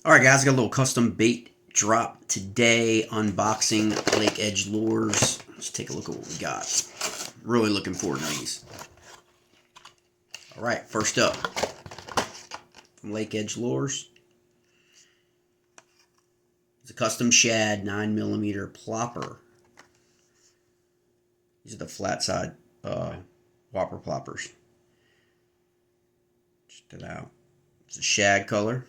All right, guys, got a little custom bait drop today. Unboxing Lake Edge Lures. Let's take a look at what we got. Really looking forward to these. All right, first up from Lake Edge Lures. It's a custom shad 9mm plopper. These are the flat side Whopper Ploppers. Check it out. It's a shad color.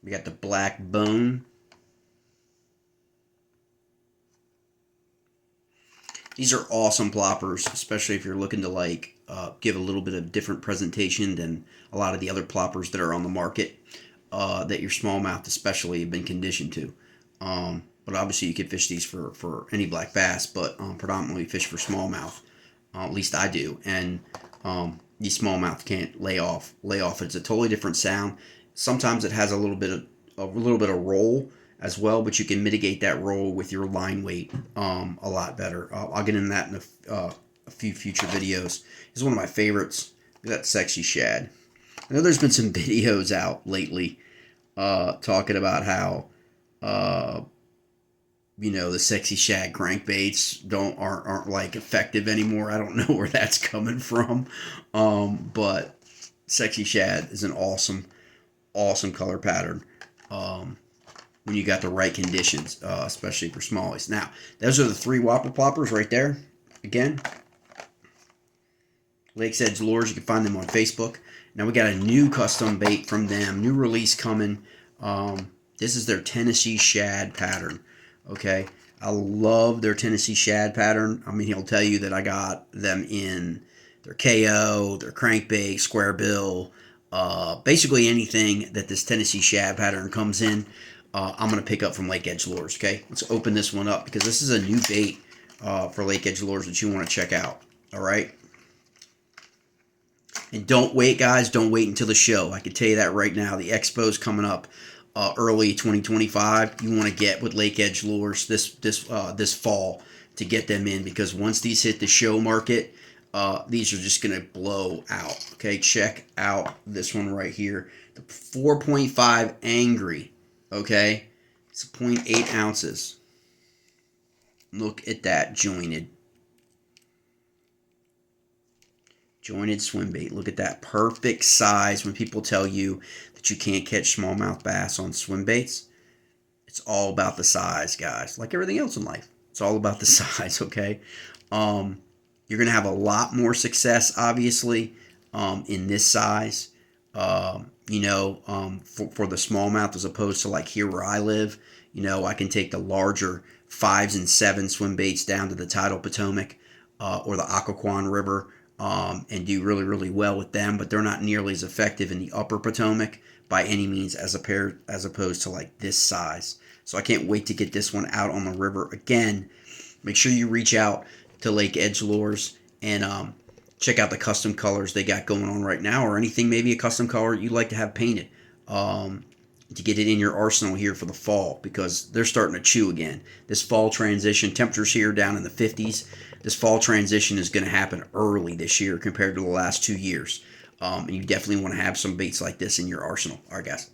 We got the black bone. These are awesome ploppers, especially if you're looking to give a little bit of different presentation than a lot of the other ploppers that are on the market that your smallmouth especially have been conditioned to. But obviously you could fish these for any black bass, but predominantly fish for smallmouth. At least I do. And these smallmouth can't lay off. It's a totally different sound. Sometimes it has a little bit of roll as well, but you can mitigate that roll with your line weight a lot better. I'll get into that in a few future videos. This is one of my favorites. Look at that sexy shad. I know there's been some videos out lately talking about how the sexy shad crankbaits aren't like effective anymore. I don't know where that's coming from, but sexy shad is an awesome color pattern when you got the right conditions, especially for smallies. Now, those are the 3 Whopper Ploppers right there. Again, Lake's Edge Lures. You can find them on Facebook. Now we got a new custom bait from them, new release coming. This is their Tennessee shad pattern. Okay, I love their Tennessee shad pattern. I mean, he'll tell you that I got them in their KO, their crankbait, square bill, basically anything that this Tennessee shad pattern comes in, I'm going to pick up from Lake Edge Lures. Okay, let's open this one up because this is a new bait for Lake Edge Lures that you want to check out. All right. And don't wait, guys. Don't wait until the show. I can tell you that right now. The expo's coming up early 2025. You want to get with Lake Edge Lures this fall to get them in, because once these hit the show market, these are just going to blow out. Okay, check out this one right here. The 4.5 Angry. Okay, it's 0.8 ounces. Look at that jointed swim bait. Look at that perfect size. When people tell you that you can't catch smallmouth bass on swim baits, it's all about the size, guys. Like everything else in life, it's all about the size. Okay, you're gonna have a lot more success, obviously, in this size. For the smallmouth, as opposed to like here where I live. I can take the larger 5s and 7 swim baits down to the tidal Potomac or the Occoquan River. And do really, really well with them, but they're not nearly as effective in the upper Potomac by any means as opposed to like this size. So I can't wait to get this one out on the river again. Make sure you reach out to Lake Edge Lures and check out the custom colors they got going on right now, or anything, maybe a custom color you'd like to have painted to get it in your arsenal here for the fall, because they're starting to chew again. This fall transition, temperatures here down in the 50s. This fall transition is going to happen early this year compared to the last 2 years. And you definitely want to have some baits like this in your arsenal. All right, guys.